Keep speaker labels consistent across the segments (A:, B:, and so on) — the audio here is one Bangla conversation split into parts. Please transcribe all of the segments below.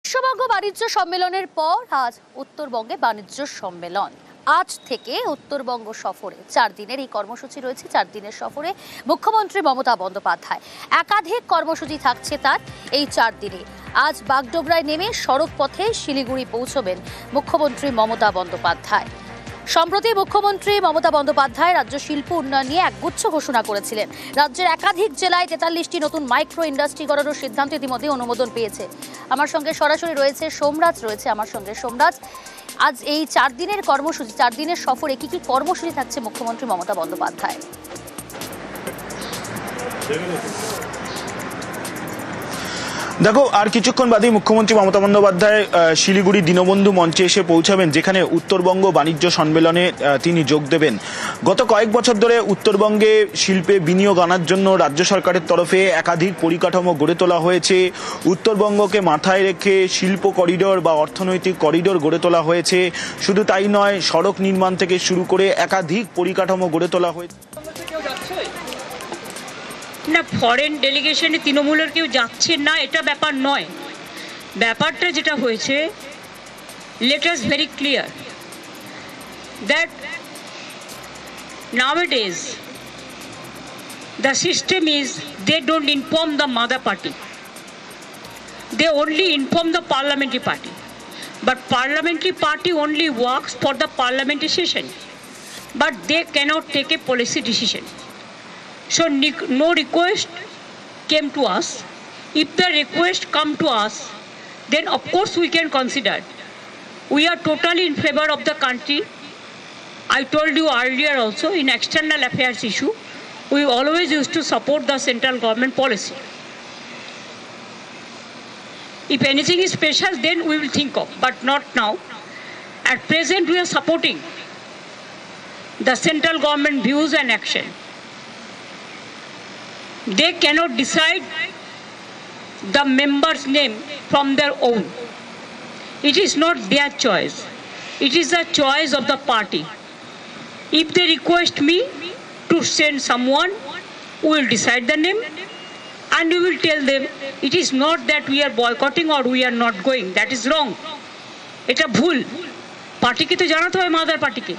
A: বিশ্ববঙ্গ বাণিজ্য সম্মেলনের পর আজ উত্তরবঙ্গে বাণিজ্য সম্মেলন। আজ থেকে উত্তরবঙ্গ সফরে 4 দিনের এই কর্মসূচি রয়েছে। 4 দিনের সফরে মুখ্যমন্ত্রী মমতা বন্দ্যোপাধ্যায়, একাধিক কর্মসূচি থাকছে তার এই 4 দিনে। আজ বাগডোগরায় নেমে সড়ক পথে শিলিগুড়ি পৌঁছবেন মুখ্যমন্ত্রী মমতা বন্দ্যোপাধ্যায়। সম্প্রতি মুখ্যমন্ত্রী মমতা বন্দ্যোপাধ্যায় রাজ্য শিল্প উন্নয়ন নিয়ে একগুচ্ছ ঘোষণা করেছিলেন। রাজ্যের একাধিক জেলায় 43টি নতুন মাইক্রো ইন্ডাস্ট্রি গড়ানোর সিদ্ধান্ত ইতিমধ্যে অনুমোদন পেয়েছে। আমার সঙ্গে সরাসরি রয়েছে সোমরাজ, আমার সঙ্গে সোমরাজ। আজ এই 4 দিনের কর্মসূচি, 4 দিনের সফরে কি কি কর্মসূচি থাকছে মুখ্যমন্ত্রী মমতা বন্দ্যোপাধ্যায়?
B: দেখো, আর কিছুক্ষণ বাদেই মুখ্যমন্ত্রী মমতা বন্দ্যোপাধ্যায় শিলিগুড়ি দীনবন্ধু মঞ্চে এসে পৌঁছাবেন, যেখানে উত্তরবঙ্গ বাণিজ্য সম্মেলনে তিনি যোগ দেবেন। গত কয়েক বছর ধরে উত্তরবঙ্গে শিল্পে বিনিয়োগ আনার জন্য রাজ্য সরকারের তরফে একাধিক পরিকাঠামো গড়ে তোলা হয়েছে। উত্তরবঙ্গকে মাথায় রেখে শিল্প করিডোর বা অর্থনৈতিক করিডোর গড়ে তোলা হয়েছে। শুধু তাই নয়, সড়ক নির্মাণ থেকে শুরু করে একাধিক পরিকাঠামো গড়ে তোলা হয়েছে।
C: না, ফরেন ডেলিগেশনে তৃণমূলের কেউ যাচ্ছে না, এটা ব্যাপার নয়। ব্যাপারটা যেটা হয়েছে, let us very clear that nowadays the system is they don't inform the mother party, they only inform the parliamentary party, but parliamentary party only works for the parliamentary session, but they cannot take a policy decision. So no request came to us. If the request come to us, then of course we can consider. We are totally in favor of the country. I told you earlier also, in external affairs issue, we always used to support the central government policy. If anything is special, then we will think of, but not now. At present, we are supporting the central government views and action. They cannot decide the member's name from their own. It is not their choice. It is the choice of the party. If they request me to send someone, we will decide the name and we will tell them it is not that we are boycotting or we are not going. That is wrong. এটা ভুল। পার্টিকে তো জানাতে হবে, মাদার পার্টিকে।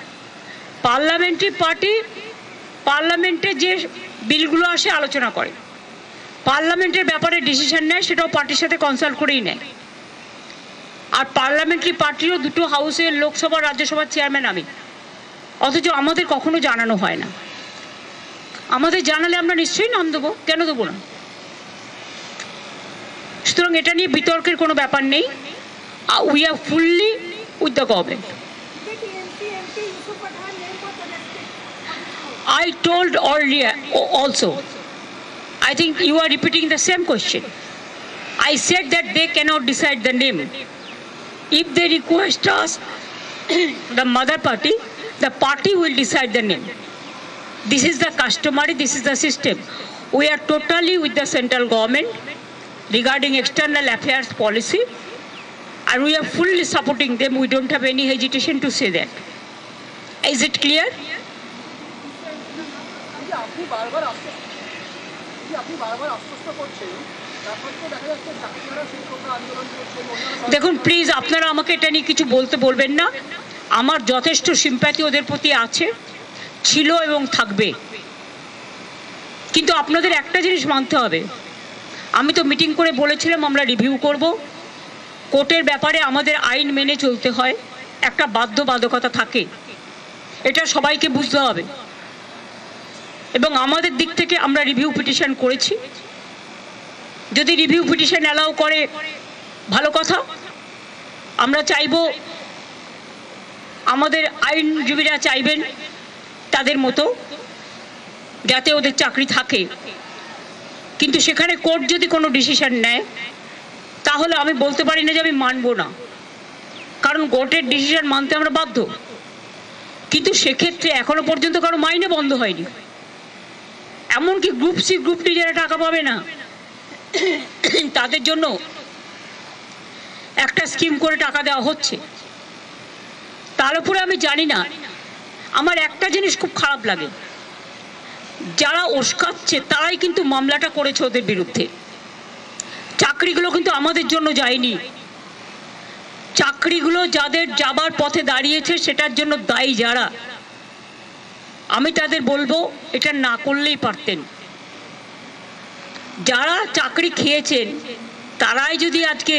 C: পার্লামেন্টারি পার্টি পার্লামেন্টে যে বিলগুলো আসে আলোচনা করে, পার্লামেন্টের ব্যাপারে ডিসিশন নেয়, সেটাও পার্টির সাথে কনসাল্ট করেই নেয়। আর পার্লামেন্টারি পার্টিরও 2টো হাউসের, লোকসভা রাজ্যসভার চেয়ারম্যান আমি, অথচ আমাদের কখনো জানানো হয় না। আমাদের জানালে আমরা নিশ্চয়ই নাম দেবো, কেন দেবো না? সুতরাং এটা নিয়ে বিতর্কের কোনো ব্যাপার নেই। We are fully with the government. I told earlier also, I think you are repeating the same question. I said that they cannot decide the name. If they request us, the mother party, the party will decide the name. This is the customary, this is the system. We are totally with the central government regarding external affairs policy, and we are fully supporting them. We don't have any hesitation to say that. Is it clear? দেখুন প্লিজ, আপনারা আমাকে এটা নিয়ে কিছু বলবেন না। আমার যথেষ্ট সিম্প্যাথি ওদের প্রতি আছে, ছিল এবং থাকবে। কিন্তু আপনাদের একটা জিনিস মানতে হবে, আমি তো মিটিং করে বলেছিলাম আমরা রিভিউ করব। কোর্টের ব্যাপারে আমাদের আইন মেনে চলতে হয়, একটা বাধ্যবাধকতা থাকে, এটা সবাইকে বুঝতে হবে। এবং আমাদের দিক থেকে আমরা রিভিউ পিটিশন করেছি। যদি রিভিউ পিটিশন অ্যালাউ করে ভালো কথা। আমরা চাইব, আমাদের আইনজীবীরা চাইবেন তাদের মতো যাতে ওদের চাকরি থাকে। কিন্তু সেখানে কোর্ট যদি কোনো ডিসিশন নেয়, তাহলে আমি বলতে পারি না যে আমি মানব না, কারণ কোর্টের ডিসিশন মানতে আমরা বাধ্য। কিন্তু সেক্ষেত্রে এখনো পর্যন্ত কারো মাইনে বন্ধ হয়নি। এমনকি গ্রুপ সি গ্রুপ ডি যারা টাকা পাবে না, তাদের জন্য একটা স্কিম করে টাকা দেওয়া হচ্ছে। তার উপরে আমি জানি না, আমার একটা জিনিস খুব খারাপ লাগে, যারা উস্কাচ্ছে তারাই কিন্তু মামলাটা করেছে ওদের বিরুদ্ধে। চাকরিগুলো কিন্তু আমাদের জন্য যায়নি, চাকরিগুলো যাদের যাবার পথে দাঁড়িয়েছে সেটার জন্য দায়ী যারা, আমি তাদের বলবো এটা না করলেই পারতেন। যারা চাকরি খেয়েছেন তারাই যদি আজকে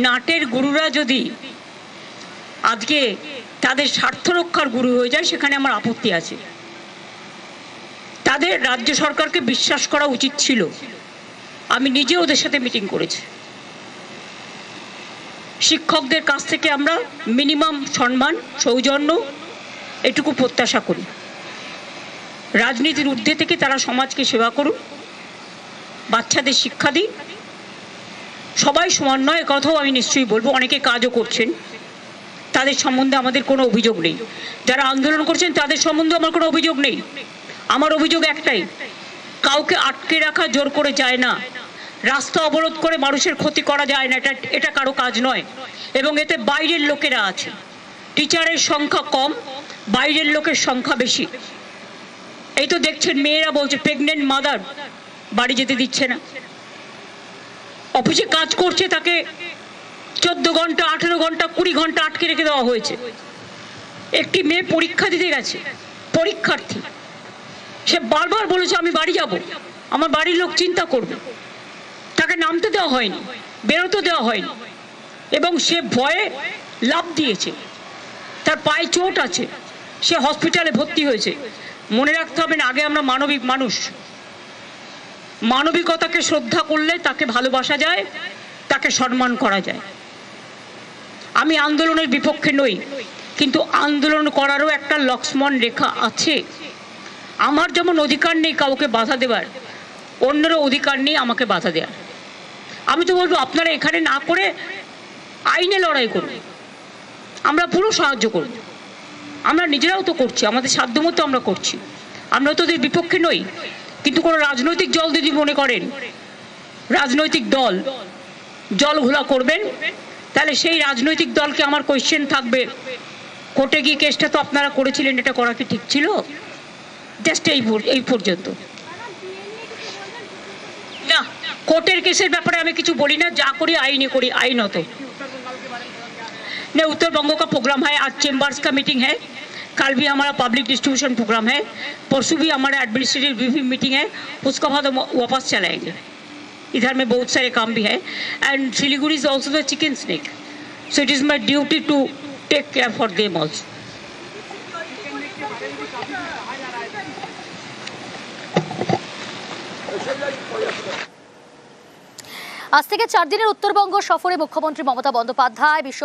C: নাটের গুরুরা যদি আজকে তাদের স্বার্থ রক্ষার গুরু হয়ে যায়, সেখানে আমার আপত্তি আছে। তাদের রাজ্য সরকারকে বিশ্বাস করা উচিত ছিল। আমি নিজে ওদের সাথে মিটিং করেছি। শিক্ষকদের কাছ থেকে আমরা মিনিমাম সম্মান, সৌজন্য এটুকু প্রত্যাশা করি। রাজনীতির ঊর্ধ্বে থেকে তারা সমাজকে সেবা করুন, বাচ্চাদের শিক্ষা দিন। সবাই সমান নয়, কথাও আমি নিশ্চয়ই বলবো। অনেকে কাজও করছেন, তাদের সম্বন্ধে আমাদের কোনো অভিযোগ নেই। যারা আন্দোলন করছেন তাদের সম্বন্ধে আমার কোনো অভিযোগ নেই। আমার অভিযোগ একটাই, কাউকে আটকে রাখা জোর করে যায় না, রাস্তা অবরোধ করে মানুষের ক্ষতি করা যায় না, এটা কারো কাজ নয়। এবং এতে বাইরের লোকেরা আছে। টিচারের সংখ্যা কম, বাইরের লোকের সংখ্যা বেশি। এই তো দেখছেন মেয়েরা বলছে প্রেগনেন্ট মাদার বাড়ি যেতে দিচ্ছে না। অফিসে কাজ করছে তাকে 14 ঘন্টা, 18 ঘন্টা, 20 ঘন্টা আটকে রেখে দেওয়া হয়েছে। একটি মেয়ে পরীক্ষা দিতে গেছে, পরীক্ষার্থী, সে বারবার বলেছে আমি বাড়ি যাব, আমার বাড়ির লোক চিন্তা করবে। তাকে নামতে দেওয়া হয়নি, বেরোতে দেওয়া হয়নি, এবং সে ভয়ে লাফ দিয়েছে। তার পায়ে চোট আছে, সে হসপিটালে ভর্তি হয়েছে। মনে রাখতে হবে না, আগে আমরা মানবিক মানুষ। মানবিকতাকে শ্রদ্ধা করলে তাকে ভালোবাসা যায়, তাকে সম্মান করা যায়। আমি আন্দোলনের বিপক্ষে নই, কিন্তু আন্দোলন করারও একটা লক্ষ্মণ রেখা আছে। আমার যেমন অধিকার নেই কাউকে বাধা দেবার, অন্যেরও অধিকার নেই আমাকে বাধা দেওয়ার। আমি তো বলবো আপনারা এখানে না করে আইনে লড়াই করুন, আমরা পুরো সাহায্য করব। আমরা নিজেরাও তো করছি, আমাদের সাধ্যমতো আমরা করছি। আমরা তো ওদের বিপক্ষে নই। কিন্তু কোনো রাজনৈতিক দল যদি মনে করেন রাজনৈতিক দল জল ঘোলা করবেন, তাহলে সেই রাজনৈতিক দলকে আমার কোয়েশ্চেন থাকবে, কোর্টে গিয়ে কেসটা তো আপনারা করেছিলেন, এটা করা কি ঠিক ছিল? জাস্ট এই পর্যন্ত। না, কোর্টের কেসের ব্যাপারে আমি কিছু বলি না, যা করি আইনে করি, আইনত। नहीं, उत्तर बंगो का प्रोग्राम है, आज चेम्बर्स का मीटिंग है, कल भी हमारा पब्लिक डिस्ट्रीब्यूशन प्रोग्राम है, परसों भी हमारा एडमिनिस्ट्रेटिव रिव्यू मीटिंग है, उसके बाद हम वापस चलाएंगे। इधर में बहुत सारे काम भी है, and Siliguri is also the chicken snake, so it is my duty to take care for them also.
A: আজ থেকে 4 দিনের উত্তরবঙ্গ সফরে মুখ্যমন্ত্রী মমতা বন্দ্যোপাধ্যায় বিশ্ব